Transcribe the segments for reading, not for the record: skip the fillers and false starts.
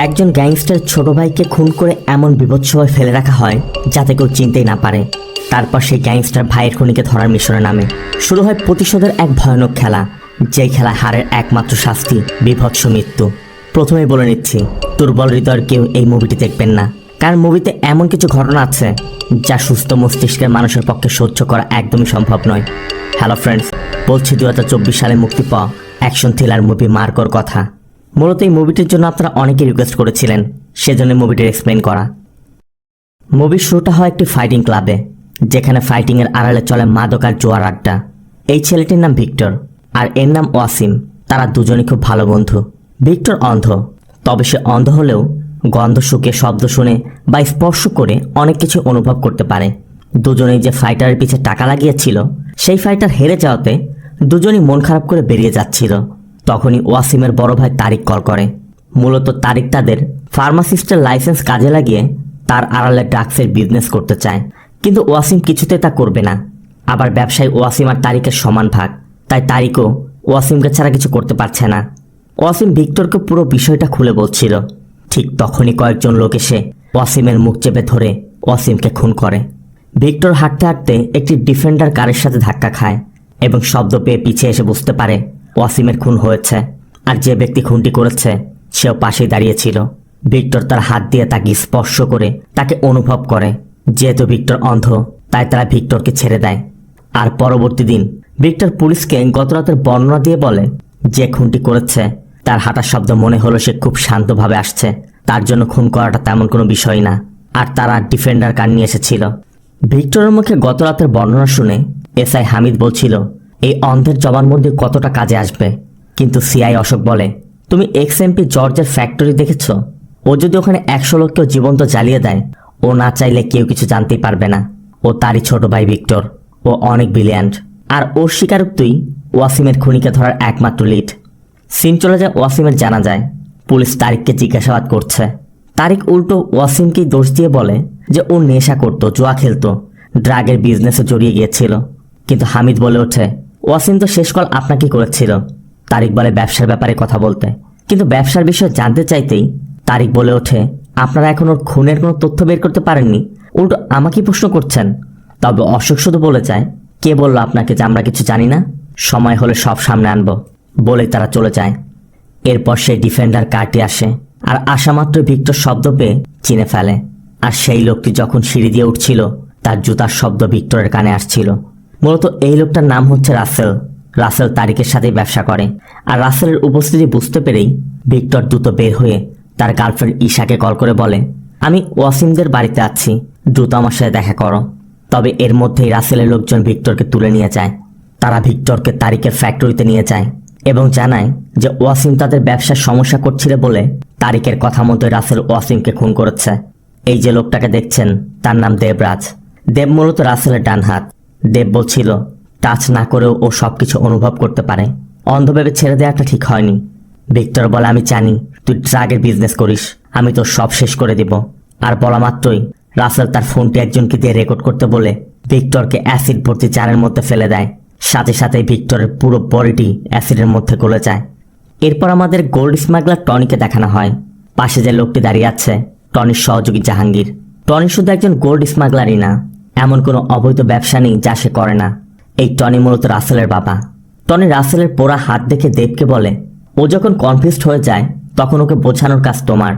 একজন গ্যাংস্টার ছোট ভাইকে খুন করে এমন বিভৎসভাবে ফেলে রাখা হয় যাতে কেউ চিনতেই না পারে। তারপর সেই গ্যাংস্টার ভাইয়ের খুনিকে ধরার মিশনে নামে। শুরু হয় প্রতিশোধের এক ভয়ানক খেলা, যেই খেলা হারের একমাত্র শাস্তি বিভৎস মৃত্যু। প্রথমেই বলে নিচ্ছি, দুর্বল হৃদয়ের কেউ এই মুভিটি দেখবেন না, কারণ মুভিতে এমন কিছু ঘটনা আছে যা সুস্থ মস্তিষ্কের মানুষের পক্ষে সহ্য করা একদমই সম্ভব নয়। হ্যালো ফ্রেন্ডস, বলছি 2024 সালে মুক্তি পাওয়া অ্যাকশন থ্রিলার মুভি মার্কোর কথা। মূলত এই মুভিটির জন্য আপনারা অনেকেই রিকোয়েস্ট করেছিলেন, সেজন্য মুভিটির এক্সপ্লেন করা। মুভির শুরুটা হয় একটি ফাইটিং ক্লাবে, যেখানে ফাইটিংয়ের আড়ালে চলে মাদক আর জোয়ার আড্ডা। এই ছেলেটির নাম ভিক্টর আর এর নাম ওয়াসিম। তারা দুজনই খুব ভালো বন্ধু। ভিক্টর অন্ধ, তবে সে অন্ধ হলেও গন্ধ শুকে, শব্দ শুনে বা স্পর্শ করে অনেক কিছু অনুভব করতে পারে। দুজনেই যে ফাইটারের পিছে টাকা লাগিয়েছিল, সেই ফাইটার হেরে যাওয়াতে দুজনই মন খারাপ করে বেরিয়ে যাচ্ছিল। তখনই ওয়াসিমের বড় ভাই তারিক কল করে। মূলত তারিক তাদের ফার্মাসিস্টের লাইসেন্স কাজে লাগিয়ে তার আড়ালে ড্রাগসের বিজনেস করতে চায়, কিন্তু ওয়াসিম কিছুতে তা করবে না। আবার ব্যবসায় ওয়াসিম আর তারিকের সমান ভাগ, তাই তারিকও ওয়াসিমকে ছাড়া কিছু করতে পারছে না। ওয়াসিম ভিক্টরকে পুরো বিষয়টা খুলে বলছিল। ঠিক তখনই কয়েকজন লোক এসে ওয়াসিমের মুখ চেপে ধরে ওয়াসিমকে খুন করে। ভিক্টর হাঁটতে হাঁটতে একটি ডিফেন্ডার কারের সাথে ধাক্কা খায় এবং শব্দ পেয়ে পিছিয়ে এসে বুঝতে পারে ওয়াসিমের খুন হয়েছে, আর যে ব্যক্তি খুনটি করেছে সেও পাশেই দাঁড়িয়েছিল। ভিক্টর তার হাত দিয়ে তাকে স্পর্শ করে তাকে অনুভব করে। যেহেতু ভিক্টর অন্ধ, তাই তারা ভিক্টরকে ছেড়ে দেয়। আর পরবর্তী দিন ভিক্টর পুলিশকে গতরাতের বর্ণনা দিয়ে বলে যে খুনটি করেছে তার হাঁটার শব্দ মনে হলো সে খুব শান্তভাবে আসছে, তার জন্য খুন করাটা তেমন কোনো বিষয় না। আর তারা ডিফেন্ডার কার নিয়ে এসেছিল। ভিক্টরের মুখে গতরাতের বর্ণনা শুনে এসআই হামিদ বলছিল এই অন্ধের জবানবন্দি কতটা কাজে আসবে, কিন্তু সিআই অশোক বলে, তুমি এক্সএমপি জর্জের ফ্যাক্টরি দেখেছ? ও যদি ওখানে 100 লোককেও জীবন্ত জ্বালিয়ে দেয়, ও না চাইলে কেউ কিছু জানতেই পারবে না। ও তারই ছোট ভাই ভিক্টর, ও অনেক ব্রিলিয়ান্ট, আর ওর স্বীকারোক্তিই ওয়াসিমের খুনিকে ধরার একমাত্র লিড। সিন চলে যায় ওয়াসিমের জানা যায়। পুলিশ তারিককে জিজ্ঞাসাবাদ করছে। তারিক উল্টো ওয়াসিমকেই দোষ দিয়ে বলে যে ও নেশা করত, জুয়া খেলতো, ড্রাগের বিজনেসে জড়িয়ে গিয়েছিল। কিন্তু হামিদ বলে ওঠে, ওয়াসিম তো শেষ কল আপনাকেই করেছিল। তারিক বলে ব্যবসার ব্যাপারে কথা বলতে, কিন্তু ব্যবসার বিষয়ে জানতে চাইতেই তারিক বলে ওঠে, আপনারা এখন ওর খুনের কোনো তথ্য বের করতে পারেননি, উল্টো আমাকেই প্রশ্ন করছেন। তবে অশোক শুধু বলে যায়, কে বললো আপনাকে যে আমরা কিছু জানি না? সময় হলে সব সামনে আনবো, বলেই তারা চলে যায়। এরপর সেই ডিফেন্ডার কার্টি আসে, আর আসামাত্র ভিক্টর শব্দ পেয়ে চিনে ফেলে। আর সেই লোকটি যখন সিঁড়ি দিয়ে উঠছিল, তার জুতার শব্দ ভিক্টরের কানে আসছিল। মূলত এই লোকটার নাম হচ্ছে রাসেল। রাসেল তারিকের সাথেই ব্যবসা করে, আর রাসেলের উপস্থিতি বুঝতে পেরেই ভিক্টর দ্রুত বের হয়ে তার গার্লফ্রেন্ড ঈশাকে কল করে বলে, আমি ওয়াসিমদের বাড়িতে আছি, দ্রুত আমার সাথে দেখা করো। তবে এর মধ্যেই রাসেলের লোকজন ভিক্টরকে তুলে নিয়ে যায়। তারা ভিক্টরকে তারিকের ফ্যাক্টরিতে নিয়ে যায় এবং জানায় যে ওয়াসিম তাদের ব্যবসার সমস্যা করছিল বলে তারিকের কথা মতো রাসেল ওয়াসিমকে খুন করেছে। এই যে লোকটাকে দেখছেন তার নাম দেবরাজ। দেব মূলত রাসেলের ডান হাত। দেব বলছিল টাচ না করেও ও সবকিছু অনুভব করতে পারে। অন্ধ ভেবে ছেড়ে দেওয়াটা ঠিক হয়নি। ভিক্টর বলে, আমি জানি তুই ড্রাগের বিজনেস করিস, আমি তোর সব শেষ করে দিব। আর বলা মাত্রই রাসেল তার ফোনটি একজনকে দিয়ে রেকর্ড করতে বলে ভিক্টরকে অ্যাসিড ভর্তি জারের মধ্যে ফেলে দেয়। সাথে সাথে ভিক্টরের পুরো বডিটি অ্যাসিডের মধ্যে গলে যায়। এরপর আমাদের গোল্ড স্মাগলার টনিকে দেখানো হয়। পাশে যে লোকটি দাঁড়িয়ে আছে টনির সহযোগী জাহাঙ্গীর। টনি শুধু একজন গোল্ড স্মাগলারই না, এমন কোনো অবৈধ ব্যবসা নেই যা সে করে না। এই টনি মূলত রাসেলের বাবা। টনি রাসেলের পোড়া হাত দেখে দেবকে বলে, ও যখন কনফিউজড হয়ে যায় তখন ওকে বোঝানোর কাজ তোমার।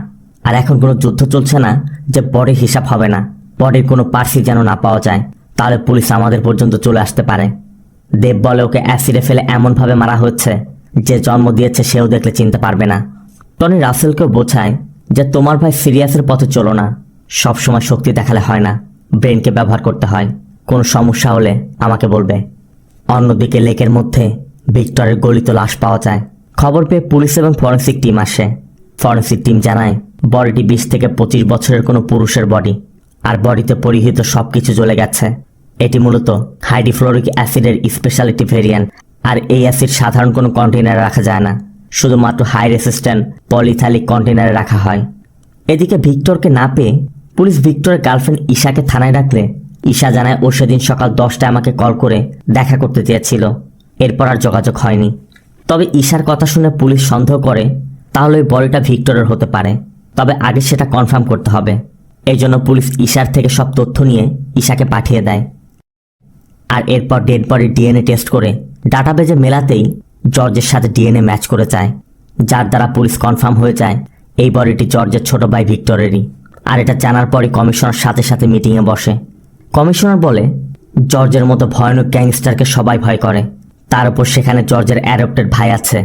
আর এখন কোনো যুদ্ধ চলছে না যে বডির হিসাব হবে না, বডির কোনো পার্সি যেন না পাওয়া যায়, তাহলে পুলিশ আমাদের পর্যন্ত চলে আসতে পারে। দেব বলে ওকে অ্যাসিডে ফেলে এমনভাবে মারা হচ্ছে যে জন্ম দিয়েছে সেও দেখলে চিনতে পারবে না। টনি রাসেলকেও বোঝায় যে তোমার ভাই সিরিয়াসের পথে চলো না, সবসময় শক্তি দেখালে হয় না, ব্রেনকে ব্যবহার করতে হয়। কোনো সমস্যা হলে আমাকে বলবে। অন্যদিকে লেকের মধ্যে ভিক্টরের গলিত লাশ পাওয়া যায়। খবর পেয়ে পুলিশ এবং ফরেন্সিক টিম আসে। ফরেন্সিক টিম জানায় বডিটি 20 থেকে 25 বছরের কোনো পুরুষের বডি, আর বডিতে পরিহিত সবকিছু জ্বলে গেছে। এটি মূলত হাইড্রোফ্লোরিক অ্যাসিডের স্পেশালিটি ভেরিয়েন্ট, আর এই অ্যাসিড সাধারণ কোনো কন্টেইনারে রাখা যায় না, শুধুমাত্র হাই রেসিস্ট্যান্ট পলিথ্যালিক কন্টেইনারে রাখা হয়। এদিকে ভিক্টরকে না পেয়ে পুলিশ ভিক্টরের গার্লফ্রেন্ড ঈশাকে থানায় ডাকলে ঈশা জানায় ও সেদিন সকাল 10টায় আমাকে কল করে দেখা করতে চেয়েছিল, এরপর আর যোগাযোগ হয়নি। তবে ঈশার কথা শুনে পুলিশ সন্দেহ করে তাহলে ওই বডিটা ভিক্টরের হতে পারে। তবে আগে সেটা কনফার্ম করতে হবে। এই জন্য পুলিশ ঈশার থেকে সব তথ্য নিয়ে ঈশাকে পাঠিয়ে দেয়। আর এরপর ডেড বডির ডিএনএ টেস্ট করে ডাটাবেজে মেলাতেই জর্জের সাথে ডিএনএ ম্যাচ করে যায়, যার দ্বারা পুলিশ কনফার্ম হয়ে যায় এই বডিটি জর্জের ছোট ভাই ভিক্টরেরই। আর এটা জানার পরই কমিশনার সাথে সাথে মিটিংয়ে বসে। কমিশনার বলে জর্জের মতো ভয়ানক গ্যাংস্টারকে সবাই ভয় করে, তার উপর সেখানে জর্জের অ্যাডপ্টেড ভাই আছে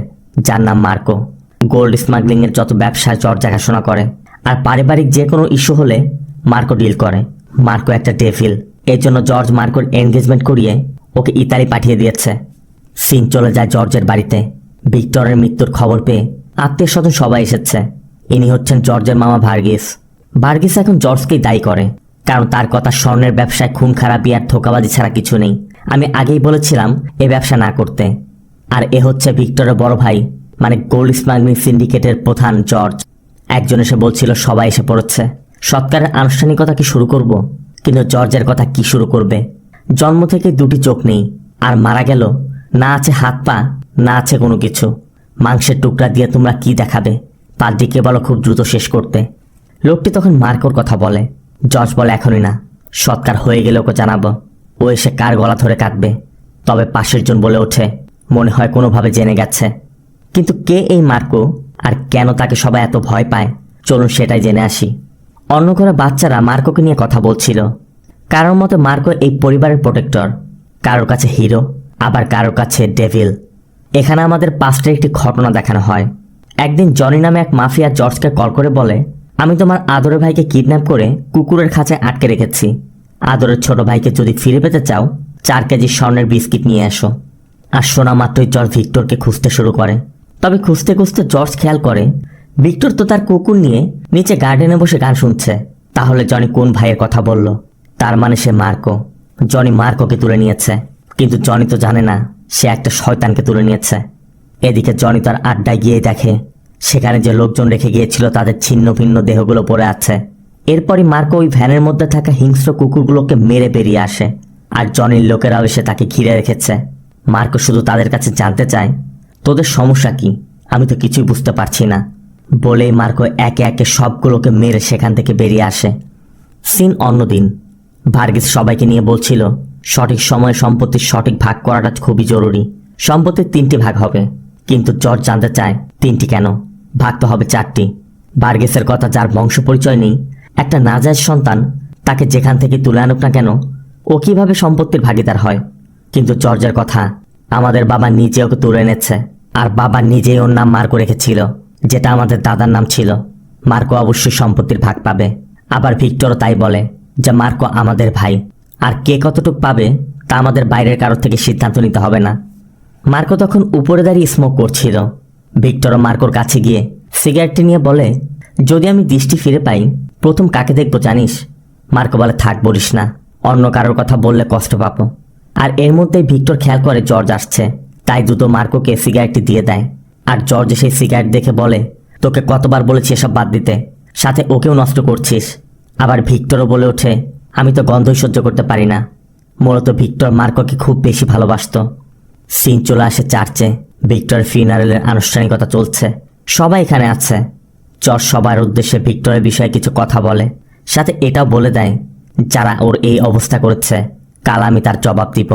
যার নাম মার্কো। গোল্ড স্মাগলিংয়ের যত ব্যবসায় জর্জ দেখাশোনা করে, আর পারিবারিক যে কোনো ইস্যু হলে মার্কো ডিল করে। মার্কো একটা ডেভিল, এর জন্য জর্জ মার্কোর এনগেজমেন্ট করিয়ে ওকে ইতালি পাঠিয়ে দিয়েছে। সিন চলে যায় জর্জের বাড়িতে। ভিক্টরের মৃত্যুর খবর পেয়ে আত্মীয় স্বজন সবাই এসেছে। ইনি হচ্ছেন জর্জের মামা ভার্গিস। ভার্গিস এখন জর্জকেই দায়ী করে, কারণ তার কথা স্বর্ণের ব্যবসায় খুন খারাপি আর ধোঁকাবাজি ছাড়া কিছু নেই। আমি আগেই বলেছিলাম এ ব্যবসা না করতে। আর এ হচ্ছে ভিক্টরের বড় ভাই, মানে গোল্ড স্মাগলিং সিন্ডিকেটের প্রধান জর্জ। একজন এসে বলছিল সবাই এসে পড়েছে, সৎকারের আনুষ্ঠানিকতা কি শুরু করব? কিন্তু জর্জের কথা কি শুরু করবে? জন্ম থেকে দুটি চোখ নেই, আর মারা গেল না আছে হাত পা, না আছে কোনো কিছু। মাংসের টুকরা দিয়ে তোমরা কি দেখাবে? পাদ্রিকে বলো খুব দ্রুত শেষ করতে। লোকটি তখন মার্কোর কথা বলে। জর্জ বলে এখনই না, সৎকার হয়ে গেলে ওকে জানাবো। ও এসে কার গলা ধরে কাটবে। তবে পাশের জন বলে ওঠে, মনে হয় কোনোভাবে জেনে গেছে। কিন্তু কে এই মার্কো, আর কেন তাকে সবাই এত ভয় পায়? চলুন সেটাই জেনে আসি। অন্য করে বাচ্চারা মার্কোকে নিয়ে কথা বলছিল। কারোর মতে মার্কো এই পরিবারের প্রোটেক্টর, কারোর কাছে হিরো, আবার কারোর কাছে ডেভিল। এখানে আমাদের পাস্টের একটি ঘটনা দেখানো হয়। একদিন জনি নামে এক মাফিয়া জর্জকে কল করে বলে, আমি তোমার আদরের ভাইকে কিডন্যাপ করে কুকুরের খাঁচায় আটকে রেখেছি। আদরের ছোট ভাইকে যদি ফিরে পেতে চাও 4 কেজি স্বর্ণের বিস্কিট নিয়ে এসো। আর শোনা মাত্রই জর্জ ভিক্টরকে খুঁজতে শুরু করে। তবে খুঁজতে খুঁজতে জর্জ খেয়াল করে ভিক্টর তো তার কুকুর নিয়ে নিচে গার্ডেনে বসে গান শুনছে। তাহলে জনি কোন ভাইয়ের কথা বলল? তার মানে সে মার্কো। জনি মার্কোকে তুলে নিয়েছে, কিন্তু জনি তো জানে না সে একটা শয়তানকে তুলে নিয়েছে। এদিকে জনি তার আড্ডায় গিয়ে দেখে সেখানে যে লোকজন রেখে গিয়েছিল তাদের ছিন্ন ভিন্ন দেহগুলো পড়ে আছে। এরপরই মার্কো ওই ভ্যানের মধ্যে থাকা হিংস্র কুকুরগুলোকে মেরে বেরিয়ে আসে, আর জনির লোকেরাও এসে তাকে ঘিরে রেখেছে। মার্কো শুধু তাদের কাছে জানতে চায়, তোদের সমস্যা কি? আমি তো কিছুই বুঝতে পারছি না বলেই মার্কো একে একে সবগুলোকে মেরে সেখান থেকে বেরিয়ে আসে। সিন অন্যদিন। ভার্গিস সবাইকে নিয়ে বলছিল সঠিক সময়ে সম্পত্তির সঠিক ভাগ করাটা খুবই জরুরি। সম্পত্তির 3টি ভাগ হবে, কিন্তু জর্জ জানতে চায় 3টি কেন? ভাগ তো হবে 4টি। ভার্গিসের কথা, যার বংশ পরিচয় নেই, একটা নাজায়েজ সন্তান, তাকে যেখান থেকে তুলে আনুক না কেন ও কিভাবে সম্পত্তির ভাগিদার হয়? কিন্তু জর্জের কথা, আমাদের বাবা নিজে ওকে তুলে এনেছে, আর বাবা নিজেই ওর নাম মার্কো রেখেছিল, যেটা আমাদের দাদার নাম ছিল। মার্কো অবশ্যই সম্পত্তির ভাগ পাবে। আবার ভিক্টরও তাই বলে যে মার্কো আমাদের ভাই, আর কে কতটুক পাবে তা আমাদের বাইরের কারোর থেকে সিদ্ধান্ত নিতে হবে না। মার্কো তখন উপরে দাঁড়িয়ে স্মোক করছিল। ভিক্টরও মার্কোর কাছে গিয়ে সিগারেটটি নিয়ে বলে, যদি আমি দৃষ্টি ফিরে পাই প্রথম কাকে দেখবো জানিস? মার্কো বলে, থাক বলিস না, অন্য কারোর কথা বললে কষ্ট পাবো। আর এর মধ্যেই ভিক্টর খেয়াল করে জর্জ আসছে, তাই দ্রুত মার্কোকে সিগারেটটি দিয়ে দেয়। আর জর্জ সেই সিগারেট দেখে বলে, তোকে কতবার বলেছি এসব বাদ দিতে, সাথে ওকেও নষ্ট করছিস। আবার ভিক্টরও বলে ওঠে, আমি তো গন্ধই সহ্য করতে পারি না। মূলত ভিক্টর মার্কোকে খুব বেশি ভালোবাসত। সিন চলে আসে চার্চে। ভিক্টর ফিনারেলের আনুষ্ঠানিকতা চলছে, সবাই এখানে আছে। জর্জ সবার উদ্দেশ্যে ভিক্টরের বিষয়ে কিছু কথা বলে, সাথে এটাও বলে দেয় যারা ওর এই অবস্থা করেছে কাল আমি তার জবাব দিব।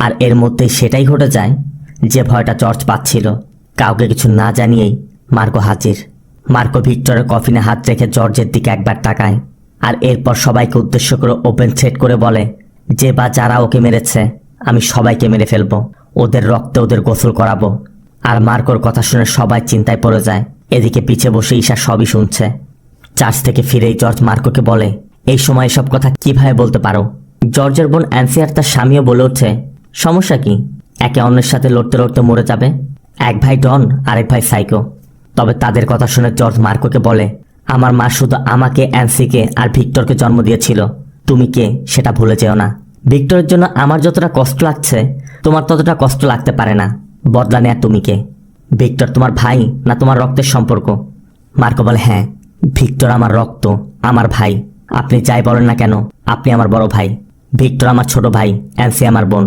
আর এর মধ্যেই সেটাই ঘটে যায় যে ভয়টা জর্জ পাচ্ছিল। কাউকে কিছু না জানিয়েই মার্কো হাজির। মার্কো ভিক্টরের কফিনে হাত রেখে জর্জের দিকে একবার তাকায়, আর এরপর সবাইকে উদ্দেশ্য করে ওপেন থ্রেট করে বলে, যে বা যারা ওকে মেরেছে আমি সবাইকে মেরে ফেলবো, ওদের রক্তে ওদের গোসল করাবো। আর মার্কোর কথা শুনে সবাই চিন্তায় পড়ে যায়। এদিকে পিছে বসে ঈশা সবই শুনছে। চার্চ থেকে ফিরেই জর্জ মার্কোকে বলে, এই সময় এসব কথা কিভাবে বলতে পারো? জর্জের বোন অ্যান্সি আর তার স্বামীও বলে ওঠে, সমস্যা কি? একে অন্যের সাথে লড়তে লড়তে মরে যাবে। এক ভাই ডন, আরেক ভাই সাইকো। তবে তাদের কথা শুনে জর্জ মার্কোকে বলে, আমার মা শুধু আমাকে, অ্যান্সিকে আর ভিক্টরকে জন্ম দিয়েছিল। তুমি কে সেটা ভুলে যেও না। ভিক্টরের জন্য আমার যতটা কষ্ট লাগছে তোমার ততটা কষ্ট লাগতে পারে না। বদলা নেয়া তুমি কে? ভিক্টর তোমার ভাই না তোমার রক্তের সম্পর্ক? মার্কো বলে, হ্যাঁ, ভিক্টর আমার রক্ত, আমার ভাই। আপনি যাই বলেন না কেন, আপনি আমার বড় ভাই। ভিক্টর আমার ছোট ভাই, অ্যান্সি আমার বোন।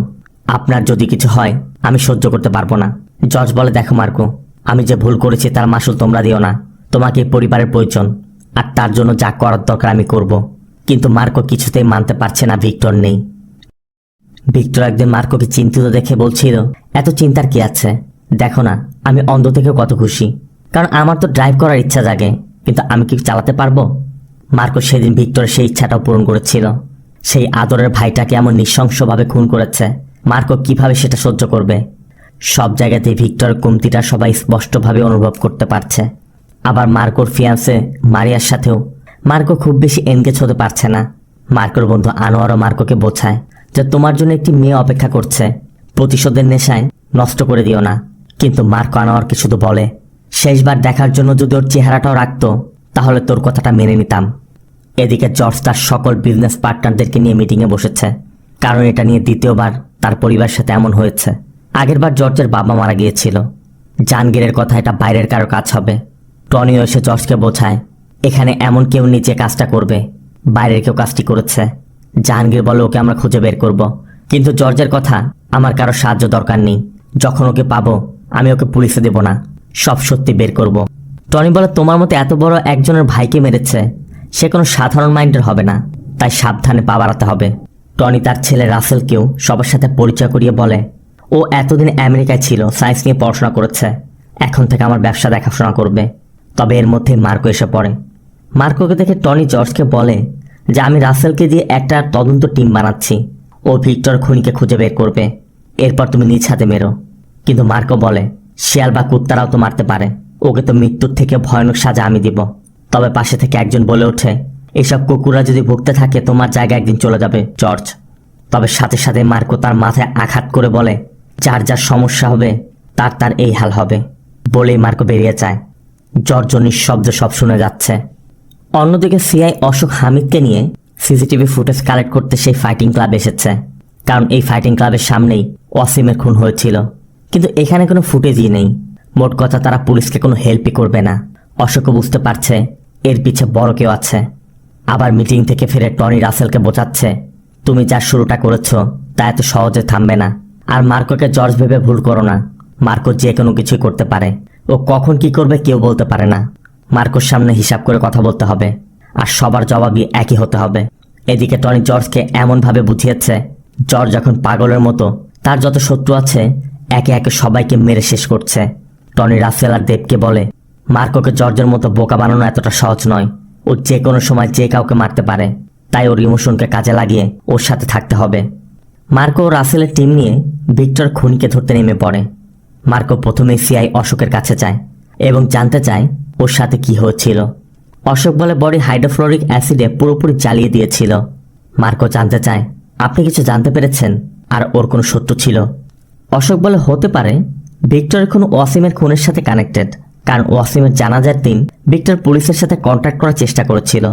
আপনার যদি কিছু হয় আমি সহ্য করতে পারবো না। জর্জ বলে, দেখো মার্কো, আমি যে ভুল করেছি তার মাসুল তোমরা দিও না। তোমাকে এই পরিবারের প্রয়োজন। আর তার জন্য যা করার দরকার আমি করব। কিন্তু মার্কো কিছুতেই মানতে পারছে না ভিক্টর নেই। ভিক্টর একদিন মার্কোকে চিন্তিত দেখে বলছিল, এত চিন্তার কি আছে, দেখো না আমি অন্ধ থেকেও কত খুশি, কারণ আমার তো ড্রাইভ করার ইচ্ছা জাগে, কিন্তু আমি কি চালাতে পারবো? মার্কো সেদিন ভিক্টরের সেই ইচ্ছাটাও পূরণ করেছিল। সেই আদরের ভাইটাকে এমন নৃশংসভাবে খুন করেছে, মার্কো কিভাবে সেটা সহ্য করবে? সব জায়গাতেই ভিক্টরের কমতিটা সবাই স্পষ্টভাবে অনুভব করতে পারছে। আবার মার্কোর ফিয়ান্সে মারিয়ার সাথেও মার্কো খুব বেশি এনগেজ হতে পারছে না। মার্কোর বন্ধু আনোয়ারও মার্কোকে বোঝায় যে তোমার জন্য একটি মেয়ে অপেক্ষা করছে, প্রতিশোধের নেশায় নষ্ট করে দিও না। কিন্তু মার্কো আনোয়ারকে শুধু বলে, শেষবার দেখার জন্য যদি ওর চেহারাটাও রাখতো তাহলে তোর কথাটা মেনে নিতাম। এদিকে জর্জ তার সকল বিজনেস পার্টনারদেরকে নিয়ে মিটিংয়ে বসেছে, কারণ এটা নিয়ে দ্বিতীয়বার তার পরিবারের সাথে এমন হয়েছে। আগেরবার জর্জের বাবা মারা গিয়েছিল। জাহাঙ্গীরের কথা এটা বাইরের কারো কাজ হবে। টনিও এসে জর্জকে বোঝায় এখানে এমন কেউ নিচে কাজটা করবে, বাইরের কেউ কাজটি করেছে। জাহাঙ্গীর বলে ওকে আমরা খুঁজে বের করব, কিন্তু জর্জের কথা, আমার কারো সাহায্য দরকার নেই, যখন ওকে পাবো আমি ওকে পুলিশে দেব না, সব সত্যি বের করব। টনি বলে তোমার মতো এত বড় একজনের ভাইকে মেরেছে, সে কোনো সাধারণ মাইন্ডের হবে না, তাই সাবধানে পা বাড়াতে হবে। টনি তার ছেলে রাসেলকেও সবার সাথে পরিচয় করিয়ে বলে ও এতদিন আমেরিকায় ছিল, সায়েন্স নিয়ে পড়াশোনা করেছে, এখন থেকে আমার ব্যবসা দেখাশোনা করবে। তবে এর মধ্যে মার্কো এসে পড়ে। মার্কোকে দেখে টনি জর্জকে বলে যে আমি রাসেলকে দিয়ে একটা তদন্ত টিম বানাচ্ছি, ও ভিক্টর খুনিকে খুঁজে বের করবে, এরপর তুমি নিজ হাতে মেরো। কিন্তু মার্কো বলে শিয়াল বা কুত্তারাও তো মারতে পারে, ওকে তো মৃত্যুর থেকে ভয়ানক সাজা আমি দিব। তবে পাশে থেকে একজন বলে ওঠে এসব কুকুররা যদি ভুগতে থাকে তোমার জায়গা একদিন চলে যাবে জর্জ। তবে সাথে সাথে মার্কো তার মাথায় আঘাত করে বলে যার যার সমস্যা হবে তার তার এই হাল হবে। বলেই মার্কো বেরিয়ে যায়। জর্জ নিঃশব্দে সব শুনে যাচ্ছে। অন্যদিকে সিআই অশোক হামিদকে নিয়ে সিসিটিভি ফুটেজ কালেক্ট করতে সেই ফাইটিং ক্লাব এসেছে, কারণ এই ফাইটিং ক্লাবের সামনেই ওয়াসিমের খুন হয়েছিল। কিন্তু এখানে কোনো ফুটেজই নেই। মোট কথা তারা পুলিশকে কোনো হেল্পই করবে না। অশোকও বুঝতে পারছে এর পিছে বড় কেউ আছে। আবার মিটিং থেকে ফিরে টনি রাসেলকে বোঝাচ্ছে তুমি যা শুরুটা করেছো তা এত সহজে থামবে না। আর মার্কোকে জর্জ ভেবে ভুল করো না, মার্কো যে কোনো কিছুই করতে পারে, ও কখন কি করবে কেউ বলতে পারে না। মার্কোর সামনে হিসাব করে কথা বলতে হবে, আর সবার জবাবই একই হতে হবে। এদিকে টনি জর্জকে এমনভাবে বুঝিয়েছে জর্জ যখন পাগলের মতো তার যত শত্রু আছে একে একে সবাইকে মেরে শেষ করছে। টনি রাসেল আর দেবকে বলে মার্কোকে জর্জের মতো বোকা বানানো এতটা সহজ নয়, ও যে কোনো সময় যে কাউকে মারতে পারে, তাই ওর ইমোশনকে কাজে লাগিয়ে ওর সাথে থাকতে হবে। মার্কো ও রাসেলের টিম নিয়ে ভিক্টর খুনিকে ধরতে নেমে পড়ে। মার্কো প্রথমে সিআই অশোকের কাছে যায় এবং জানতে চায় ওর সাথে কি হয়েছিল। অশোক বলে বডি হাইড্রোফ্লোরিক অ্যাসিডে পুরোপুরি জ্বালিয়ে দিয়েছিল। মার্কো জানতে চায় আপনি কিছু জানতে পেরেছেন আর ওর কোনো শত্রু ছিল? অশোক বলে হতে পারে ভিক্টরের খুন ওয়াসিমের খুনের সাথে কানেক্টেড, কারণ ওয়াসিমের জানাজার দিন ভিক্টর পুলিশের সাথে কন্ট্যাক্ট করার চেষ্টা করেছিল।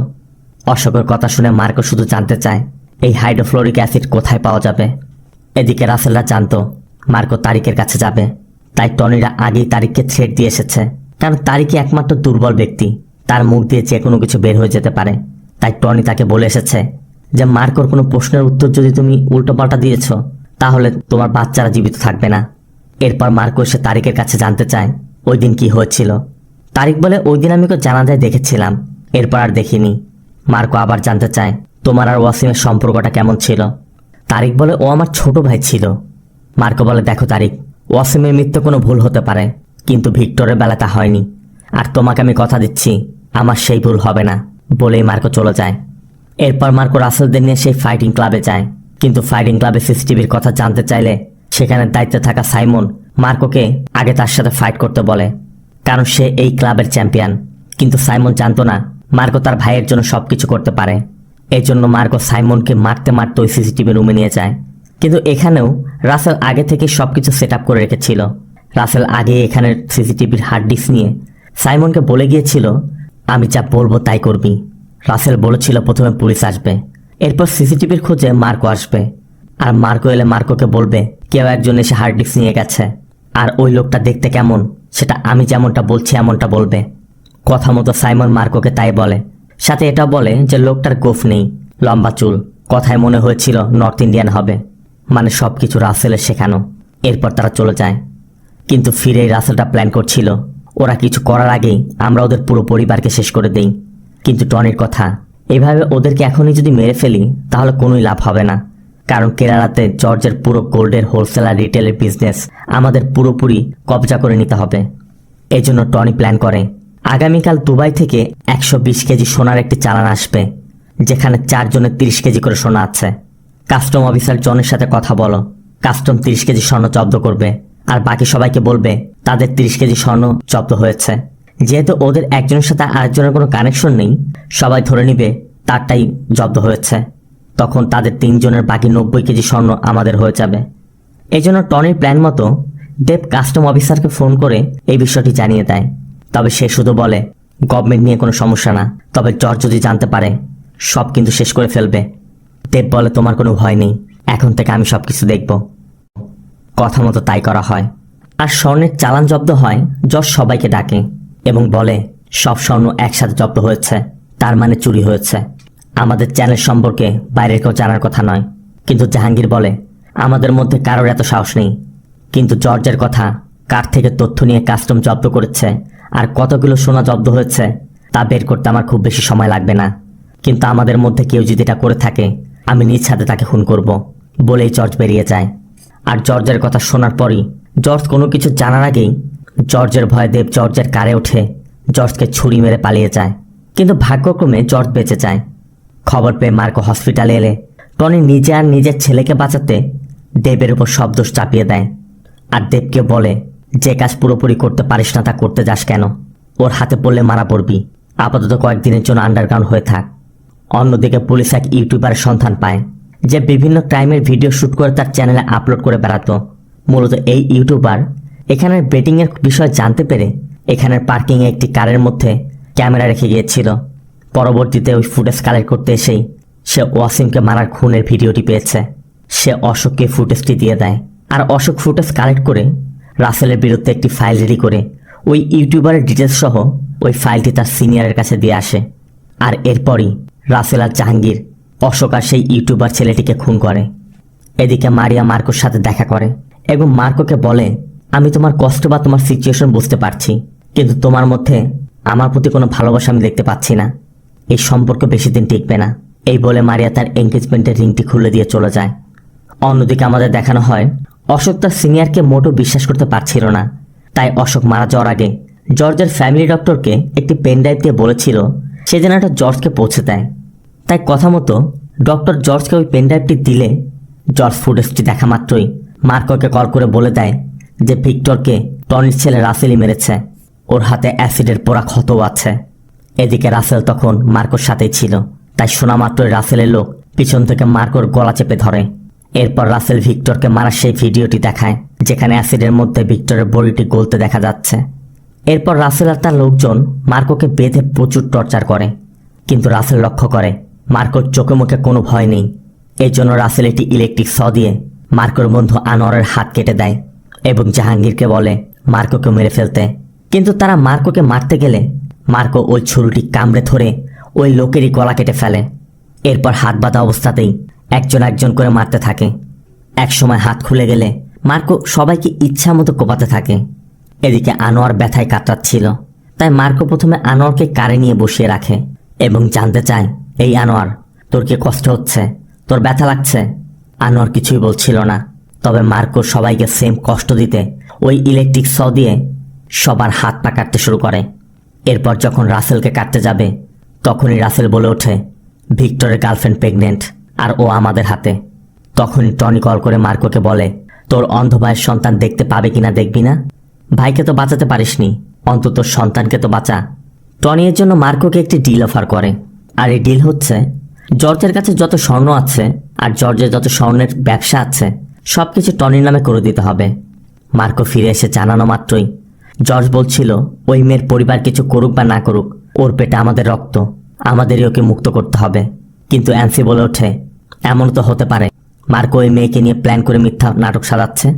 অশোকের কথা শুনে মার্কো শুধু জানতে চায় এই হাইড্রোফ্লোরিক অ্যাসিড কোথায় পাওয়া যাবে। এদিকে রাসেলরা জানতো মার্কো তারিকের কাছে যাবে, তাই টনিরা আগেই তারিককে থ্রেট দিয়ে এসেছে, কারণ তারিকই একমাত্র দুর্বল ব্যক্তি, তার মুখ দিয়ে যে কোনো কিছু বের হয়ে যেতে পারে। তাই টনি তাকে বলে এসেছে যে মার্কোর কোনো প্রশ্নের উত্তর যদি তুমি উল্টোপাল্টা দিয়েছ তাহলে তোমার বাচ্চারা জীবিত থাকবে না। এরপর মার্কো এসে তারিকের কাছে জানতে চায় ওই দিন কি হয়েছিল। তারিক বলে ওই দিন আমি ওকে জানাজায় দেখেছিলাম, এরপর আর দেখিনি। মার্কো আবার জানতে চায় তোমার আর ওয়াসিমের সম্পর্কটা কেমন ছিল। তারিক বলে ও আমার ছোট ভাই ছিল। মার্কো বলে দেখো তারিক, ওয়াসিমের মৃত্যু কোনো ভুল হতে পারে, কিন্তু ভিক্টরের বেলা তা হয়নি, আর তোমাকে আমি কথা দিচ্ছি আমার সেই ভুল হবে না। বলেই মার্কো চলে যায়। এরপর মার্কো রাসেলদের নিয়ে সেই ফাইটিং ক্লাবে যায়, কিন্তু ফাইটিং ক্লাবে সিসিটিভির কথা জানতে চাইলে সেখানে দায়িত্বে থাকা সাইমন মার্কোকে আগে তার সাথে ফাইট করতে বলে, কারণ সে এই ক্লাবের চ্যাম্পিয়ন। কিন্তু সাইমন জানতো না মার্কো তার ভাইয়ের জন্য সবকিছু করতে পারে। এই জন্য মার্কো সাইমনকে মারতে মারতে ওই সিসিটিভি রুমে নিয়ে যায়। কিন্তু এখানেও রাসেল আগে থেকে সবকিছু সেট আপ করে রেখেছিল। রাসেল আগে এখানের সিসিটিভির হার্ড ডিস্ক নিয়ে সাইমনকে বলে গিয়েছিল আমি যা বলবো তাই করবি। রাসেল বলেছিল প্রথমে পুলিশ আসবে, এরপর সিসিটিভির খোঁজে মার্কো আসবে, আর মার্কো এলে মার্কোকে বলবে কেউ একজন এসে হার্ড ডিস্ক নিয়ে গেছে, আর ওই লোকটা দেখতে কেমন সেটা আমি যেমনটা বলছি এমনটা বলবে। কথা মতো সাইমন মার্কোকে তাই বলে, সাথে এটা বলে যে লোকটার গোফ নেই, লম্বা চুল, কথায় মনে হয়েছিল নর্থ ইন্ডিয়ান হবে, মানে সবকিছু রাসেলের শেখানো। এরপর তারা চলে যায়। কিন্তু ফিরেই রাসেলটা প্ল্যান করছিল ওরা কিছু করার আগেই আমরা ওদের পুরো পরিবারকে শেষ করে দেই। কিন্তু টনির কথা, এভাবে ওদেরকে এখনই যদি মেরে ফেলি তাহলে কোনোই লাভ হবে না, কারণ কেরালাতে জর্জের পুরো গোল্ডের হোলসেলার রিটেলের বিজনেস আমাদের পুরোপুরি কবজা করে নিতে হবে। এই জন্য টনি প্ল্যান করে আগামীকাল দুবাই থেকে 120 কেজি সোনার একটি চালান আসবে, যেখানে 4 জনের 30 কেজি করে সোনা আছে। কাস্টম অফিসার জনের সাথে কথা বলো, কাস্টম 30 কেজি স্বর্ণ জব্দ করবে, আর বাকি সবাইকে বলবে তাদের 30 কেজি স্বর্ণ জব্দ হয়েছে। যেহেতু ওদের একজনের সাথে আরেকজনের কোনো কানেকশন নেই, সবাই ধরে নিবে তারটাই জব্দ হয়েছে। তখন তাদের 3 জনের বাকি 90 কেজি স্বর্ণ আমাদের হয়ে যাবে। এই জন্য টনির প্ল্যান মতো দেব কাস্টম অফিসারকে ফোন করে এই বিষয়টি জানিয়ে দেয়। তবে সে শুধু বলে গভর্নমেন্ট নিয়ে কোনো সমস্যা না, তবে জর্জ যদি জানতে পারে সব কিন্তু শেষ করে ফেলবে। দেব বলে তোমার কোনো ভয় নেই, এখন থেকে আমি সবকিছু দেখব। কথা মতো তাই করা হয়, আর স্বর্ণের চালান জব্দ হয়। জর্জ সবাইকে ডাকে এবং বলে সব স্বর্ণ একসাথে জব্দ হয়েছে, তার মানে চুরি হয়েছে। আমাদের চ্যানেল সম্পর্কে বাইরের কেউ জানার কথা নয়। কিন্তু জাহাঙ্গীর বলে আমাদের মধ্যে কারোর এত সাহস নেই, কিন্তু জর্জের কথা, কার থেকে তথ্য নিয়ে কাস্টম জব্দ করেছে আর কতগুলো সোনা জব্দ হয়েছে তা বের করতে আমার খুব বেশি সময় লাগবে না। কিন্তু আমাদের মধ্যে কেউ যদি এটা করে থাকে আমি নিজ হাতে তাকে খুন করব, বলেই জর্জ বেরিয়ে যায়। আর জর্জের কথা শোনার পরই জর্জ কোনো কিছু জানার আগেই জর্জের ভয়ে দেব জর্জের কারে ওঠে জর্জকে ছুরি মেরে পালিয়ে যায়। কিন্তু ভাগ্যক্রমে জর্জ বেঁচে যায়। খবর পেয়ে মার্কো হসপিটালে এলে টনি নিজে আর নিজের ছেলেকে বাঁচাতে দেবের উপর সব দোষ চাপিয়ে দেয়, আর দেবকে বলে যে কাজ পুরোপুরি করতে পারিস না তা করতে যাস কেন, ওর হাতে পড়লে মারা পড়বি, আপাতত কয়েকদিনের জন্য আন্ডারগ্রাউন্ড হয়ে থাক। অন্যদিকে পুলিশ এক ইউটিউবারের সন্ধান পায় যে বিভিন্ন ক্রাইমের ভিডিও শ্যুট করে তার চ্যানেলে আপলোড করে বেড়াতো। মূলত এই ইউটিউবার এখানের বেটিংয়ের বিষয় জানতে পেরে এখানের পার্কিংয়ে একটি কারের মধ্যে ক্যামেরা রেখে গিয়েছিল। পরবর্তীতে ওই ফুটেজ কালেক্ট করতে এসেই সে ওয়াসিমকে মারার খুনের ভিডিওটি পেয়েছে। সে অশোককে ফুটেজটি দিয়ে দেয়, আর অশোক ফুটেজ কালেক্ট করে রাসেলের বিরুদ্ধে একটি ফাইল রেডি করে ওই ইউটিউবারের ডিটেলস সহ ওই ফাইলটি তার সিনিয়রের কাছে দিয়ে আসে। আর এরপরই রাসেল আর জাহাঙ্গীর অশোক আর সেই ইউটিউবার ছেলেটিকে খুন করে। এদিকে মারিয়া মার্কোর সাথে দেখা করে এবং মার্কোকে বলে আমি তোমার কষ্ট বা তোমার সিচুয়েশন বুঝতে পারছি, কিন্তু তোমার মধ্যে আমার প্রতি কোনো ভালোবাসা আমি দেখতে পাচ্ছি না, এই সম্পর্ক বেশি দিন টিকবে না। এই বলে মারিয়া তার এঙ্গেজমেন্টের রিংটি খুলে দিয়ে চলে যায়। অন্যদিকে আমাদের দেখানো হয় অশোক তার সিনিয়রকে মোটো বিশ্বাস করতে পারছিল না, তাই অশোক মারা যাওয়ার আগে জর্জের ফ্যামিলি ডক্টরকে একটি পেন ড্রাইভ দিয়ে বলেছিল সে যেন এটা জর্জকে পৌঁছে দেয়। তাই কথা মতো ডক্টর জর্জকে ওই পেন ড্রাইভটি দিলে জর্জ ফুটেজটি দেখা মাত্রই মার্কোকে কল করে বলে দেয় যে ভিক্টরকে টনির ছেলে রাসেলই মেরেছে, ওর হাতে অ্যাসিডের পোড়া ক্ষতও আছে। এদিকে রাসেল তখন মার্কোর সাথেই ছিল, তাই শোনা মাত্রই রাসেলের লোক পিছন থেকে মার্কোর গলা চেপে ধরে। এরপর রাসেল ভিক্টরকে মারার সেই ভিডিওটি দেখায় যেখানে অ্যাসিডের মধ্যে ভিক্টরের বডিটি গলতে দেখা যাচ্ছে। এরপর রাসেল আর তার লোকজন মার্কোকে বেঁধে প্রচুর টর্চার করে, কিন্তু রাসেল লক্ষ্য করে মার্কোর চোখে মুখে কোনো ভয় নেই। এই জন্য রাসেল একটি ইলেকট্রিক শ দিয়ে মার্কোর বন্ধু আনোয়ারের হাত কেটে দেয় এবং জাহাঙ্গীরকে বলে মার্কোকে মেরে ফেলতে। কিন্তু তারা মার্কোকে মারতে গেলে মার্কো ওই ছুরিটি কামড়ে ধরে ওই লোকেরই গলা কেটে ফেলে। এরপর হাত বাঁধা অবস্থাতেই একজন একজন করে মারতে থাকে। একসময় হাত খুলে গেলে মার্কো সবাইকে ইচ্ছা মতো কোপাতে থাকে। এদিকে আনোয়ার ব্যথায় কাতরাচ্ছিল, তাই মার্কো প্রথমে আনোয়ারকে কারে নিয়ে বসিয়ে রাখে এবং জানতে চায় এই আনোয়ার তোর কি কষ্ট হচ্ছে, তোর ব্যথা লাগছে? আনোয়ার কিছুই বলছিল না, তবে মার্কো সবাইকে সেম কষ্ট দিতে ওই ইলেকট্রিক শ দিয়ে সবার হাত পা কাটতে শুরু করে। এরপর যখন রাসেলকে কাটতে যাবে তখনই রাসেল বলে ওঠে ভিক্টরের গার্লফ্রেন্ড প্রেগনেন্ট আর ও আমাদের হাতে। তখনই টনি কল করে মার্কোকে বলে তোর অন্ধ ভাইয়ের সন্তান দেখতে পাবে কিনা দেখবি না, ভাইকে তো বাঁচাতে পারিসনি, অন্তত সন্তানকে তো বাঁচা। টনি এর জন্য মার্কোকে একটি ডিল অফার করে, আর এই ডিল হচ্ছে জর্জের কাছে যত স্বর্ণ আছে আর জর্জের যত স্বর্ণের ব্যবসা আছে সবকিছু টনির নামে করে দিতে হবে। মার্কো ফিরে এসে জানানো মাত্রই জর্জ বলছিল ওই মেয়ের পরিবার কিছু করুক বা না করুক, ওর পেটে আমাদের রক্ত, আমাদেরই ওকে মুক্ত করতে হবে। কিন্তু অ্যান্সি বলে ওঠে এমন তো হতে পারে মার্কো ওই মেয়েকে নিয়ে প্ল্যান করে মিথ্যা নাটক সাজাচ্ছে,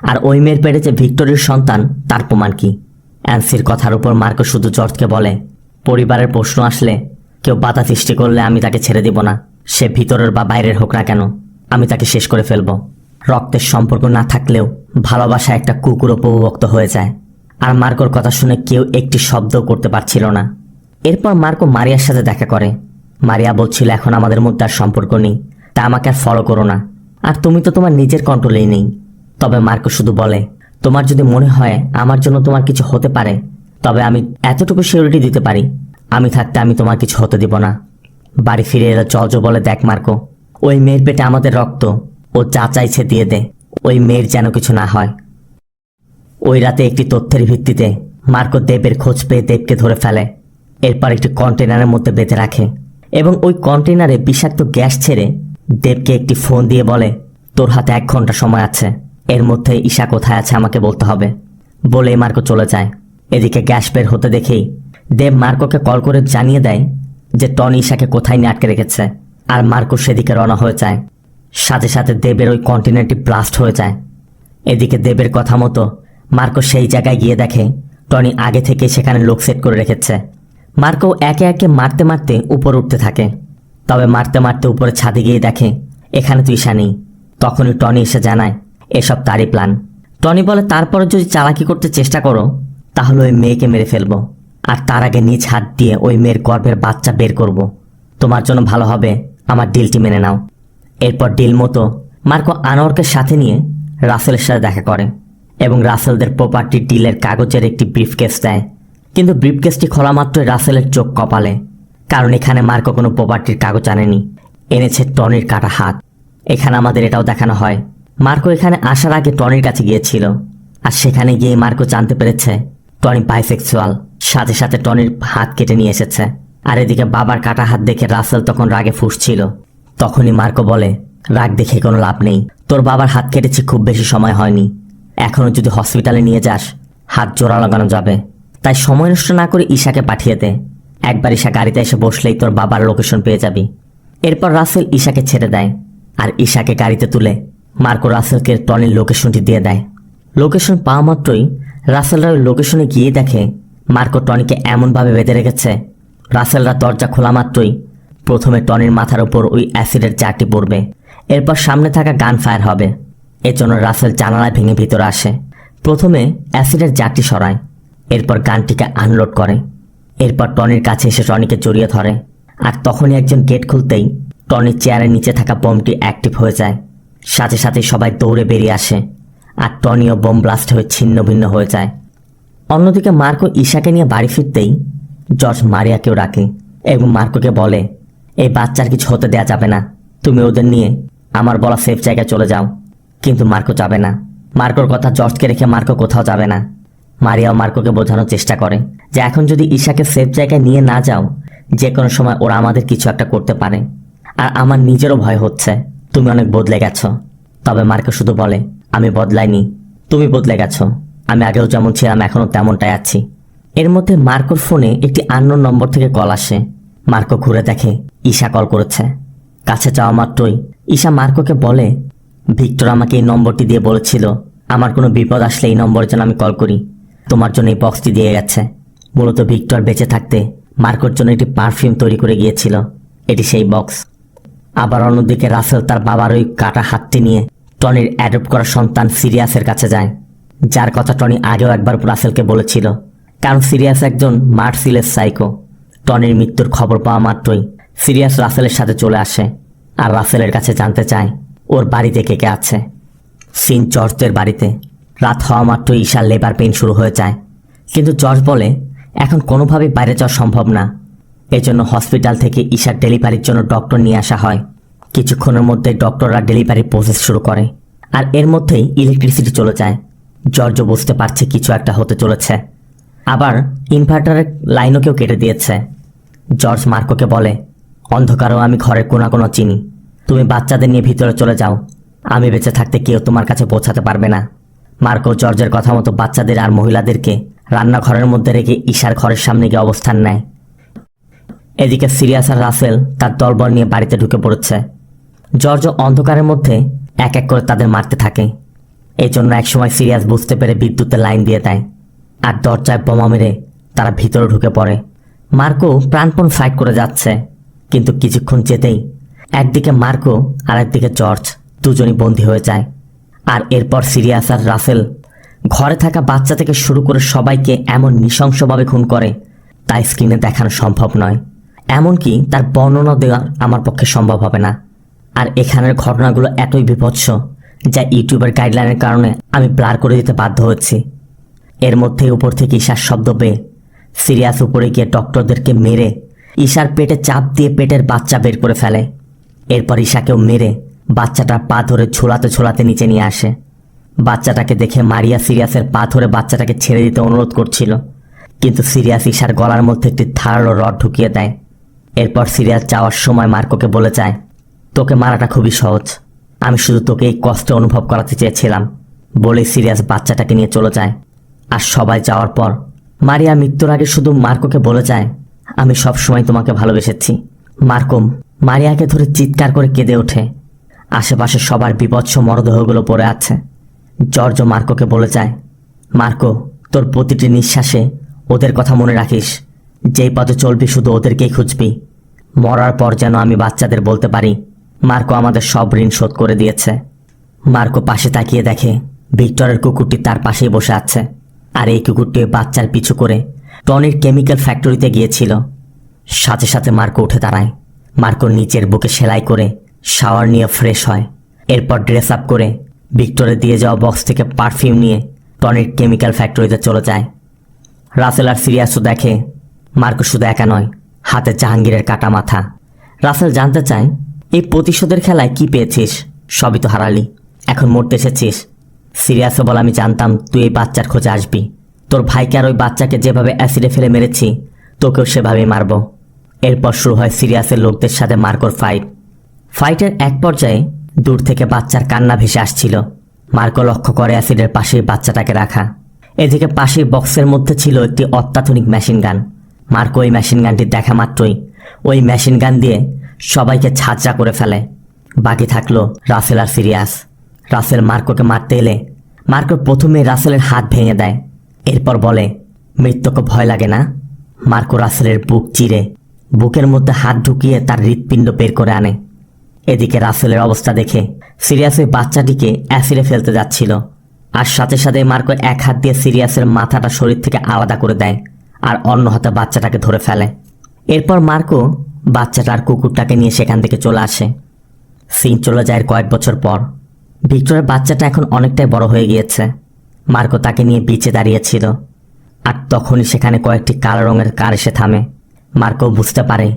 আর ওই মেয়ের পেটে যে ভিক্টরির সন্তান তার প্রমাণ কি? অ্যান্সির কথার উপর মার্কো শুধু জর্জকে বলে পরিবারের প্রশ্ন আসলে কেউ বাধা সৃষ্টি করলে আমি তাকে ছেড়ে দিব না, সে ভিতরের বা বাইরের হোক না কেন, আমি তাকে শেষ করে ফেলব। রক্তের সম্পর্ক না থাকলেও ভালোবাসা একটা কুকুরও প্রভুভক্ত হয়ে যায়। আর মার্কোর কথা শুনে কেউ একটি শব্দও করতে পারছিল না। এরপর মার্কো মারিয়ার সাথে দেখা করে। মারিয়া বলছিল এখন আমাদের মধ্যে আর সম্পর্ক নেই, তা আমাকে আর ফলো করো না, আর তুমি তো তোমার নিজের কন্ট্রোলেই নেই। তবে মার্কো শুধু বলে, তোমার যদি মনে হয় আমার জন্য তোমার কিছু হতে পারে, তবে আমি এতটুকু সিউরিটি দিতে পারি, আমি থাকতে আমি তোমার কিছু হতে দিব না। বাড়ি ফিরে এলে জর্জ বলে, দেখ মার্কো, ওই মেয়ের পেটে আমাদের রক্ত, ও যা চাইছে দিয়ে দে, ওই মেয়ের যেন কিছু না হয়। ওই রাতে একটি তথ্যের ভিত্তিতে মার্কো দেবের খোঁজ পেয়ে দেবকে ধরে ফেলে। এরপর একটি কন্টেনারের মধ্যে বেঁধে রাখে এবং ওই কন্টেনারে বিষাক্ত গ্যাস ছেড়ে দেবকে একটি ফোন দিয়ে বলে, তোর হাতে 1 ঘন্টা সময় আছে, এর মধ্যে ঈশা কোথায় আছে আমাকে বলতে হবে। বলেই মার্কো চলে যায়। এদিকে গ্যাস বের হতে দেখেই দেব মার্কোকে কল করে জানিয়ে দেয় যে টনি ঈশাকে কোথায় নিয়ে আটকে রেখেছে, আর মার্কো সেদিকে রওনা হয়ে যায়। সাথে সাথে দেবের ওই কন্টেনারটি ব্লাস্ট হয়ে যায়। এদিকে দেবের কথা মতো মার্কো সেই জায়গায় গিয়ে দেখে টনি আগে থেকে সেখানে লোক সেট করে রেখেছে। মার্কো একে একে মারতে মারতে উপরে উঠতে থাকে। তবে মারতে মারতে উপরে ছাদে গিয়ে দেখে এখানে তো ঈশা নেই। তখনই টনি এসে জানায় এসব তারই প্ল্যান। টনি বলে, তারপরে যদি চালাকি করতে চেষ্টা করো তাহলে ওই মেয়েকে মেরে ফেলবো, আর তার আগে নিজ হাত দিয়ে ওই মেয়ের গর্ভের বাচ্চা বের করব। তোমার জন্য ভালো হবে আমার ডিলটি মেনে নাও। এরপর ডিল মতো মার্কো আনোয়ারকে সাথে নিয়ে রাসেলের সাথে দেখা করে এবং রাসেলদের প্রপার্টি ডিলের কাগজের একটি ব্রিফকেস দেয়। কিন্তু ব্রিফকেসটি খোলা মাত্রই রাসেলের চোখ কপালে, কারণ এখানে মার্কো কোনো প্রপার্টির কাগজ আনেনি, এনেছে টনির কাটা হাত। এখানে আমাদের এটাও দেখানো হয় মার্কো এখানে আসার আগে টনির কাছে গিয়েছিল, আর সেখানে গিয়ে মার্কো জানতে পেরেছে টনি বাইসেক্সুয়াল। সাথে সাথে টনির হাত কেটে নিয়ে এসেছে। আর এদিকে বাবার কাটা হাত দেখে রাসেল তখন রাগে ফুঁসছিল। তখনই মার্কো বলে, রাগ দেখে কোনো লাভ নেই, তোর বাবার হাত কেটেছে খুব বেশি সময় হয়নি, এখনো যদি হসপিটালে নিয়ে যাস হাত জোড়া লাগানো যাবে, তাই সময় নষ্ট না করে ঈশাকে পাঠিয়ে দে। একবার ঈশা গাড়িতে এসে বসলেই তোর বাবার লোকেশন পেয়ে যাবি। এরপর রাসেল ঈশাকে ছেড়ে দেয় আর ঈশাকে গাড়িতে তুলে মার্কো রাসেলকে টনির লোকেশনটি দিয়ে দেয়। লোকেশন পাওয়া মাত্রই রাসেলরা ওই লোকেশনে গিয়ে দেখে মার্কো টনিকে এমনভাবে বেঁধে রেখেছে, রাসেলরা দরজা খোলা মাত্রই প্রথমে টনির মাথার উপর ওই অ্যাসিডের জারটি পড়বে, এরপর সামনে থাকা গান ফায়ার হবে। এজন্য রাসেল জানালায় ভেঙে ভিতরে আসে। প্রথমে অ্যাসিডের জারটি সরায়, এরপর গানটিকে আনলোড করে। এরপর টনির কাছে এসে টনিকে জড়িয়ে ধরে, আর তখনই একজন গেট খুলতেই টনির চেয়ারের নিচে থাকা বোমটি অ্যাক্টিভ হয়ে যায়। সাথে সাথে সবাই দৌড়ে বেরিয়ে আসে, আর টনিও বোম ব্লাস্ট হয়ে ছিন্ন ভিন্ন হয়ে যায়। অন্যদিকে মার্কো ঈশাকে নিয়ে বাড়ি ফিরতেই জর্জ মারিয়াকেও ডাকে এবং মার্কোকে বলে, এই বাচ্চার কিছু হতে দেয়া যাবে না, তুমি ওদের নিয়ে আমার বলা সেফ জায়গায় চলে যাও। কিন্তু মার্কো যাবে না। মার্কোর কথা জর্জকে রেখে মার্কো কোথাও যাবে না। মারিয়াও মার্কোকে বোঝানোর চেষ্টা করে যে এখন যদি ঈশাকে সেফ জায়গায় নিয়ে না যাও, যে কোনো সময় ওরা আমাদের কিছু একটা করতে পারে, আর আমার নিজেরও ভয় হচ্ছে, তুমি অনেক বদলে গেছো। তবে মার্কো শুধু বলে, আমি বদলাইনি, তুমি বদলে গেছো, আমি আগেও যেমন ছিলাম এখনও তেমনটাই আছি। এর মধ্যে মার্কোর ফোনে একটি আননোন নম্বর থেকে কল আসে। মার্কো ঘুরে দেখে ঈশা কল করেছে। কাছে যাওয়া মাত্রই ঈশা মার্কোকে বলে, ভিক্টর আমাকে এই নম্বরটি দিয়ে বলেছিল আমার কোনো বিপদ আসলে এই নম্বরের জন্য আমি কল করি, তোমার জন্য এই বক্সটি দিয়ে গেছে। মূলত ভিক্টর বেঁচে থাকতে মার্কোর জন্য একটি পারফিউম তৈরি করে গিয়েছিল, এটি সেই বক্স। আবার অন্যদিকে রাসেল তার বাবার ওই কাটা হাতটি নিয়ে টনির অ্যাডপ্ট করা সন্তান সিরিয়াসের কাছে যায়, যার কথা টনি আগেও একবার রাসেলকে বলেছিল, কারণ সিরিয়াস একজন মার্সিলেস সাইকো। টনির মৃত্যুর খবর পাওয়া মাত্রই সিরিয়াস রাসেলের সাথে চলে আসে আর রাসেলের কাছে জানতে চায় ওর বাড়িতে কে কে আছে। সিন জর্জদের বাড়িতে। রাত হওয়া মাত্রই ঈশার লেবার পেইন শুরু হয়ে যায়, কিন্তু জর্জ বলে এখন কোনোভাবেই বাইরে যাওয়া সম্ভব না। এজন্য হসপিটাল থেকে ঈশার ডেলিভারির জন্য ডক্টর নিয়ে আসা হয়। কিছুক্ষণের মধ্যে ডক্টররা ডেলিভারি প্রসেস শুরু করে, আর এর মধ্যেই ইলেকট্রিসিটি চলে যায়। জর্জও বুঝতে পারছে কিছু একটা হতে চলেছে। আবার ইনভার্টারের লাইনও কেউ কেটে দিয়েছে। জর্জ মার্কোকে বলে, অন্ধকারও আমি ঘরের কোনা কোনো চিনি, তুমি বাচ্চাদের নিয়ে ভিতরে চলে যাও, আমি বেঁচে থাকতে কেউ তোমার কাছে পৌঁছাতে পারবে না। মার্কো জর্জের কথা মতো বাচ্চাদের আর মহিলাদেরকে রান্নাঘরের মধ্যে রেখে ঈশার ঘরের সামনে গিয়ে অবস্থান নেয়। এদিকে সিরিয়াস আর রাসেল তার দলবল নিয়ে বাড়িতে ঢুকে পড়েছে। জর্জ অন্ধকারের মধ্যে এক এক করে তাদের মারতে থাকে। এই জন্য একসময় সিরিয়াস বুঝতে পেরে বিদ্যুতের লাইন দিয়ে দেয়, আর দরজায় বোমা মেরে তারা ভিতরে ঢুকে পড়ে। মার্কো প্রাণপণ ফাইট করে যাচ্ছে, কিন্তু কিছুক্ষণ যেতেই একদিকে মার্কো আর একদিকে জর্জ দুজনই বন্দী হয়ে যায়। আর এরপর সিরিয়াস আর রাসেল ঘরে থাকা বাচ্চা থেকে শুরু করে সবাইকে এমন নৃশংসভাবে খুন করে তাই স্ক্রিনে দেখানো সম্ভব নয়, এমনকি তার বর্ণনা দেওয়া আমার পক্ষে সম্ভব হবে না। আর এখানের ঘটনাগুলো এতই বিভৎস যা ইউটিউবের গাইডলাইনের কারণে আমি ব্লার করে দিতে বাধ্য হচ্ছি। এর মধ্যে উপর থেকে ঈশার শব্দ পেয়ে সিরিয়াস উপরে গিয়ে ডক্টরদেরকে মেরে ঈশার পেটে চাপ দিয়ে পেটের বাচ্চা বের করে ফেলে। এরপর ঈশাকেও মেরে বাচ্চাটার পা ধরে ঝোলাতে ঝোলাতে নিচে নিয়ে আসে। বাচ্চাটাকে দেখে মারিয়া সিরিয়াসের পা ধরে বাচ্চাটাকে ছেড়ে দিতে অনুরোধ করছিল, কিন্তু সিরিয়াস ঈশার গলার মধ্যে একটি ধারালো রড ঢুকিয়ে দেয়। এরপর সিরিয়াস যাওয়ার সময় মার্কোকে বলে যায়, তোকে মারাটা খুবই সহজ, আমি শুধু তোকে এই কষ্ট অনুভব করাতে চেয়েছিলাম। বলে সিরিয়াস বাচ্চাটাকে নিয়ে চলে যায়। আর সবাই যাওয়ার পর মারিয়া মৃত্যুর আগে শুধু মার্কোকে বলে যায়, আমি সব সময় তোমাকে ভালোবেসেছি। মার্কো মারিয়াকে ধরে চিৎকার করে কেঁদে ওঠে। আশেপাশে সবার বিভৎস মরদেহগুলো পড়ে আছে। জর্জ মার্কোকে বলে যায়, মার্কো, তোর প্রতিটি নিঃশ্বাসে ওদের কথা মনে রাখিস। যেই পথে চলবি শুধু ওদেরকেই খুঁজবি। মরার পর যেন আমি বাচ্চাদের বলতে পারি মার্কো আমাদের সব ঋণ শোধ করে দিয়েছে। মার্কো পাশে তাকিয়ে দেখে ভিক্টরের কুকুরটি তার পাশেই বসে আছে। আর এই কুকুরটি বাচ্চার পিছু করে টনির কেমিক্যাল ফ্যাক্টরিতে গিয়েছিল। সাথে সাথে মার্কো উঠে দাঁড়ায়। মার্কো নিচের বুকে সেলাই করে শাওয়ার নিয়ে ফ্রেশ হয়। এরপর ড্রেস আপ করে ভিক্টরে দিয়ে যাওয়া বক্স থেকে পারফিউম নিয়ে টনির কেমিক্যাল ফ্যাক্টরিতে চলে যায়। রাসেল আর সিরিয়াসও দেখে মার্কো শুধু একা নয়, হাতে জাহাঙ্গীরের কাটা মাথা। রাসেল জানতে চায়, এই প্রতিশোধের খেলায় কি পেয়েছিস? সবই তো হারালি, এখন মরতে এসেছিস। সিরিয়াসও বলে, আমি জানতাম তুই এই বাচ্চার খোঁজে আসবি। তোর ভাইকে আর ওই বাচ্চাকে যেভাবে অ্যাসিডে ফেলে মেরেছি তোকেও সেভাবেই মারব। এরপর শুরু হয় সিরিয়াসের লোকদের সাথে মার্কোর ফাইটের এক পর্যায়ে দূর থেকে বাচ্চার কান্না ভেসে আসছিল। মার্কো লক্ষ্য করে অ্যাসিডের পাশেই বাচ্চাটাকে রাখা। এদিকে পাশের বক্সের মধ্যে ছিল একটি অত্যাধুনিক মেশিন গান। মার্কো ওই মেশিন গানটি দেখা মাত্রই ওই মেশিন গান দিয়ে সবাইকে ছাঁচড়া করে ফেলে। বাকি থাকলো রাসেল আর সিরিয়াস। রাসেল মার্কোকে মারতে এলে মার্কো প্রথমে রাসেলের হাত ভেঙে দেয়। এরপর বলে, মৃত্যুকে ভয় লাগে না? মার্কো রাসেলের বুক চিরে বুকের মধ্যে হাত ঢুকিয়ে তার হৃৎপিণ্ড বের করে আনে। এদিকে রাসেলের অবস্থা দেখে সিরিয়াস ওই বাচ্চাটিকে অ্যাসিডে ফেলতে যাচ্ছিল। আর সাথে সাথে মার্কো এক হাত দিয়ে সিরিয়াসের মাথাটা শরীর থেকে আলাদা করে দেয় আর অন্য হাতে বাচ্চাটাকে ধরে ফেলে। এরপর মার্কো বাচ্চাটার কুকুরটাকে নিয়ে সেখান থেকে চলে আসে। সিন চলে যায় কয়েক বছর পর। ভিক্টরের বাচ্চাটা এখন অনেকটাই বড় হয়ে গিয়েছে। মার্কো তাকে নিয়ে বিচে দাঁড়িয়েছিল। আর তখনই সেখানে কয়েকটি কালো রঙের কার এসে থামে। মার্কো বুঝতে পারে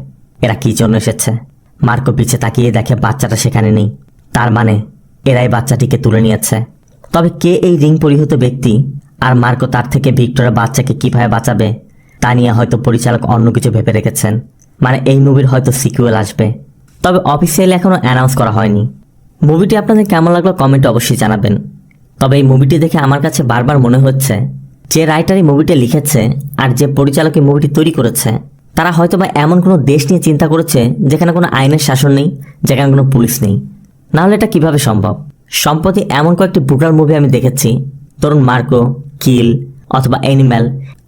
এরা কি জন্য এসেছে। মার্কো পিছে তাকিয়ে দেখে বাচ্চাটা সেখানে নেই। তার মানে এরাই বাচ্চাটিকে তুলে নিয়েছে। তবে কে এই রিং পরিহিত ব্যক্তি আর মার্কো তার থেকে ভিক্টরের বাচ্চাকে কিভাবে বাঁচাবে তা নিয়ে হয়তো পরিচালক অন্য কিছু ভেবে রেখেছেন। মানে এই মুভির হয়তো সিকুয়েল আসবে, তবে অফিসিয়ালি এখনো অ্যানাউন্স করা হয়নি। মুভিটি আপনাদের কেমন লাগলো কমেন্টে অবশ্যই জানাবেন। তবে এই মুভিটি দেখে আমার কাছে বারবার মনে হচ্ছে যে রাইটার এই মুভিটা লিখেছে আর যে পরিচালক এই মুভিটি তৈরি করেছে তারা হয়তোবা এমন কোনো দেশ নিয়ে চিন্তা করেছে যেখানে কোনো আইনের শাসন নেই, যেখানে কোনো পুলিশ নেই। নাহলে এটা কিভাবে সম্ভব? সম্প্রতি এমন কয়েকটি ব্রুটাল মুভি আমি দেখেছি, ধরুন মার্কো, কিল অথবা অ্যানিম্যাল,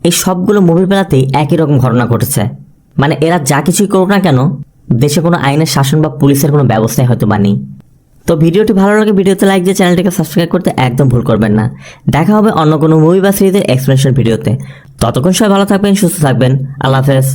এই সবগুলো মুভির বেলাতেই একই রকম ঘটনা ঘটেছে। মানে এরা যা কিছুই করুক না কেন দেশে কোনো আইনের শাসন বা পুলিশের কোনো ব্যবস্থাই হয়তো বা নেই। তো ভিডিওটি ভালো লাগে ভিডিওতে লাইক দিয়ে চ্যানেলটিকে সাবস্ক্রাইব করতে একদম ভুল করবেন না। দেখা হবে অন্য কোনো মুভি বা সিরিজের এক্সপ্লেনেশন ভিডিওতে। ততক্ষণ সবাই ভালো থাকবেন, সুস্থ থাকবেন। আল্লাহ হাফেজ।